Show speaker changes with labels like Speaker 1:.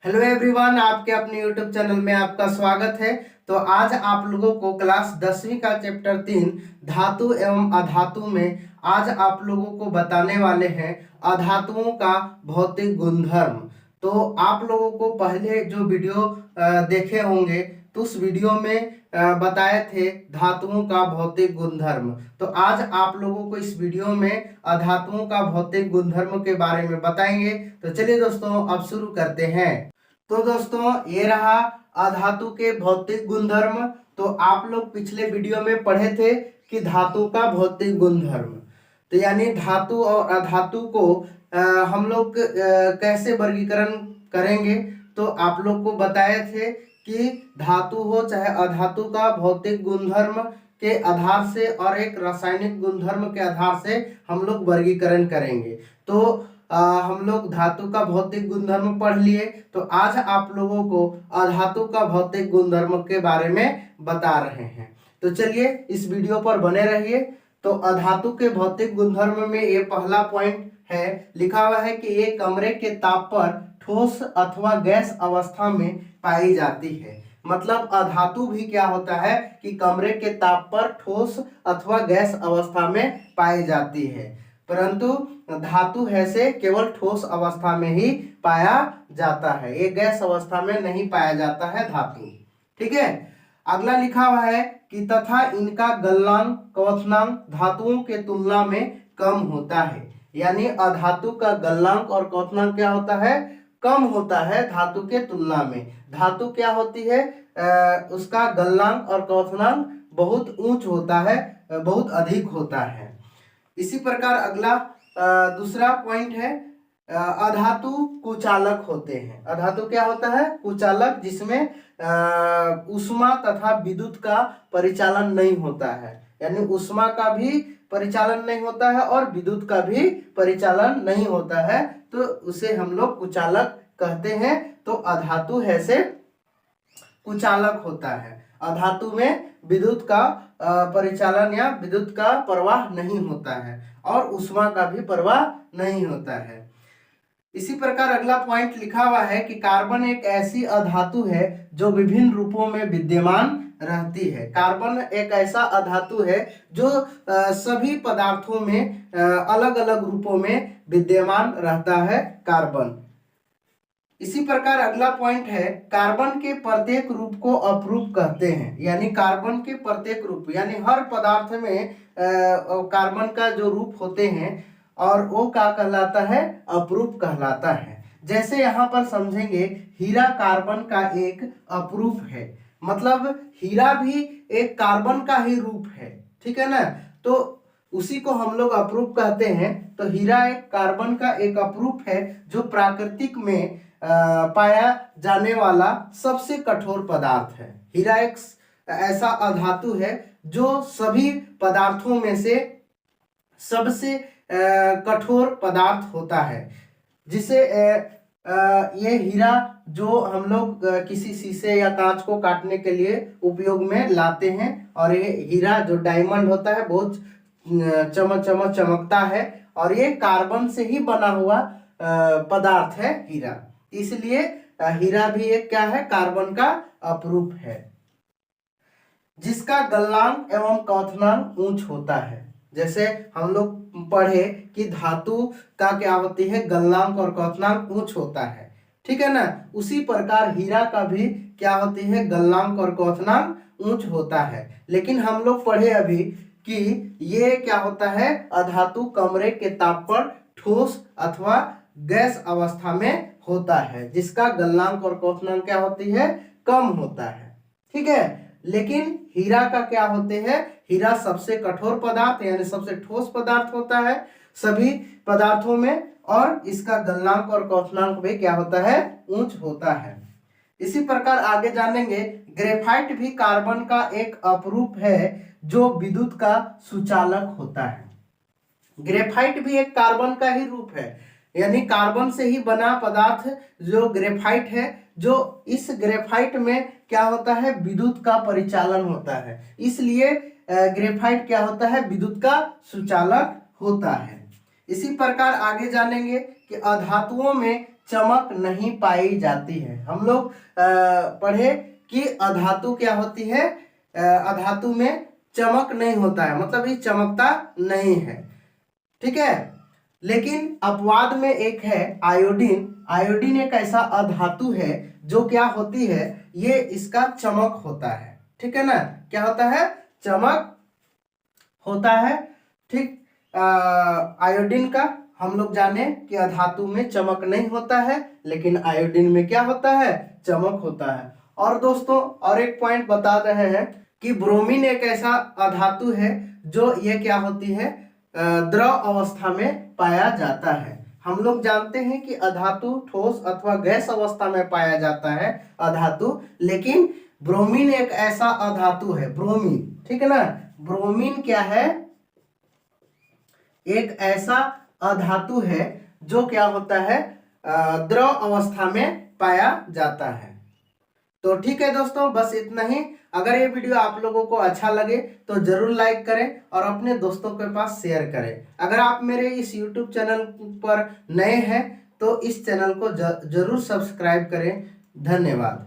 Speaker 1: Hello everyone, आपके अपने YouTube channel में आपका स्वागत है। तो आज आप लोगों को क्लास 10वीं का चैप्टर 3 धातु एवं अधातु में आज आप लोगों को बताने वाले हैं अधातुओं का भौतिक गुणधर्म। तो आप लोगों को पहले जो वीडियो देखे होंगे तो उस वीडियो में बताए थे धातुओं का भौतिक गुणधर्म। तो आज आप लोगों को इस वीडियो में अधातुओं का भौतिक गुणधर्म के बारे में बताएंगे। तो चलिए दोस्तों, अब शुरू करते हैं। तो दोस्तों, ये रहा अधातु के भौतिक गुणधर्म। तो आप लोग पिछले वीडियो में पढ़े थे कि धातु का भौतिक गुणधर्म, तो यानी धातु और अधातु को हम लोग कैसे वर्गीकरण करेंगे। तो आप लोग को बताए थे कि धातु हो चाहे अधातु का भौतिक गुणधर्म के आधार से और एक रासायनिक गुणधर्म के आधार से हम लोग वर्गीकरण करेंगे। तो हम लोग धातु का भौतिक गुणधर्म पढ़ लिए। तो आज आप लोगों को अधातु का भौतिक गुणधर्म के बारे में बता रहे हैं। तो चलिए इस वीडियो पर बने रहिए। तो अधातु के भौतिक गुणधर्म में ये पहला पॉइंट है, लिखा हुआ है कि ये कमरे के ताप पर ठोस अथवा गैस अवस्था में पाई जाती है। मतलब अधातु भी क्या होता है कि कमरे के ताप पर ठोस अथवा गैस अवस्था में पाई जाती है, परंतु धातु है से केवल ठोस अवस्था में ही पाया जाता है, ये गैस अवस्था में नहीं पाया जाता है धातु। ठीक है। अगला लिखा हुआ है कि तथा इनका गलनांक क्वथनांक धातुओं के तुलना में कम होता है। यानी अधातु का गलनांक और क्वथनांक क्या होता है, कम होता है धातु के तुलना में। धातु क्या होती है, उसका गलनांक और क्वथनांक बहुत ऊंच होता है, बहुत अधिक होता है। इसी प्रकार अगला दूसरा पॉइंट है, अधातु कुचालक होते हैं। अधातु क्या होता है, कुचालक, जिसमें ऊष्मा तथा विद्युत का परिचालन नहीं होता है। यानी ऊष्मा का भी परिचालन नहीं होता है और विद्युत का भी परिचालन नहीं होता है, तो उसे हम लोग कुचालक कहते हैं। तो अधातु है से कुचालक होता है। अधातु में विद्युत का परिचालन या विद्युत का प्रवाह नहीं होता है और ऊष्मा का भी प्रवाह नहीं होता है। इसी प्रकार अगला पॉइंट लिखा हुआ है कि कार्बन एक ऐसी अधातु है जो विभिन्न रूपों में विद्यमान रहती है। कार्बन एक ऐसा अधातु है जो सभी पदार्थों में अलग अलग रूपों में विद्यमान रहता है कार्बन। इसी प्रकार अगला पॉइंट है, कार्बन के प्रत्येक रूप को अपरूप कहते हैं। यानी कार्बन के प्रत्येक रूप, यानी हर पदार्थ में कार्बन का जो रूप होते हैं और वो क्या कहलाता है, अपरूप कहलाता है। जैसे यहाँ पर समझेंगे, हीरा कार्बन का एक अपरूप है। मतलब हीरा भी एक कार्बन का ही रूप है, ठीक है ना। तो उसी को हम लोग अपरूप कहते हैं। तो हीरा एक कार्बन का एक अपरूप है जो प्राकृतिक में पाया जाने वाला सबसे कठोर पदार्थ है। हीरा एक ऐसा अधातु है जो सभी पदार्थों में से सबसे कठोर पदार्थ होता है, जिसे ये हीरा जो हम लोग किसी शीशे या कांच को काटने के लिए उपयोग में लाते हैं, और ये हीरा जो डायमंड होता है बहुत चमकता है, और ये कार्बन से ही बना हुआ पदार्थ है हीरा। इसलिए हीरा भी एक क्या है, कार्बन का अपरूप है, जिसका गलनांक एवं क्वथनांक ऊंच होता है। जैसे हम लोग पढ़े कि धातु का क्या होती है, गलनांक और क्वथनांक ऊंच होता है, ठीक है ना। उसी प्रकार हीरा का भी क्या होती है, गलनांक और क्वथनांक ऊंच होता है। लेकिन हम लोग पढ़े अभी कि ये क्या होता है, अधातु कमरे के ताप पर ठोस अथवा गैस अवस्था में होता है, जिसका गलनांक और क्वथनांक क्या होती है, कम होता है, ठीक है। लेकिन हीरा का क्या होते हैं, हीरा सबसे कठोर पदार्थ यानी सबसे ठोस पदार्थ होता है सभी पदार्थों में, और इसका गलनांक और क्वथनांक भी क्या होता है, ऊंच होता है। इसी प्रकार आगे जानेंगे, ग्रेफाइट भी कार्बन का एक अपरूप है जो विद्युत का सुचालक होता है। ग्रेफाइट भी एक कार्बन का ही रूप है, यानी कार्बन से ही बना पदार्थ जो ग्रेफाइट है, जो इस ग्रेफाइट में क्या होता है, विद्युत का परिचालन होता है। इसलिए ग्रेफाइट क्या होता है, विद्युत का सुचालक होता है। इसी प्रकार आगे जानेंगे कि अधातुओं में चमक नहीं पाई जाती है। हम लोग पढ़े कि अधातु क्या होती है, अधातु में चमक नहीं होता है, मतलब ये चमकता नहीं है, ठीक है। लेकिन अपवाद में एक है आयोडीन। आयोडीन एक ऐसा अधातु है जो क्या होती है, ये इसका चमक होता है, ठीक है ना, क्या होता है, चमक होता है, ठीक। आयोडीन का हम लोग जाने कि अधातु में चमक नहीं होता है, लेकिन आयोडीन में क्या होता है, चमक होता है। और दोस्तों और एक पॉइंट बता रहे हैं कि ब्रोमीन एक ऐसा अधातु है जो ये क्या होती है, द्रव अवस्था में पाया जाता है। हम लोग जानते हैं कि अधातु ठोस अथवा गैस अवस्था में पाया जाता है अधातु, लेकिन ब्रोमीन एक ऐसा अधातु है, ब्रोमीन, ठीक है ना, ब्रोमीन क्या है, एक ऐसा अधातु है जो क्या होता है, द्रव अवस्था में पाया जाता है। तो ठीक है दोस्तों, बस इतना ही। अगर ये वीडियो आप लोगों को अच्छा लगे तो जरूर लाइक करें और अपने दोस्तों के पास शेयर करें। अगर आप मेरे इस YouTube चैनल पर नए हैं तो इस चैनल को जरूर सब्सक्राइब करें। धन्यवाद।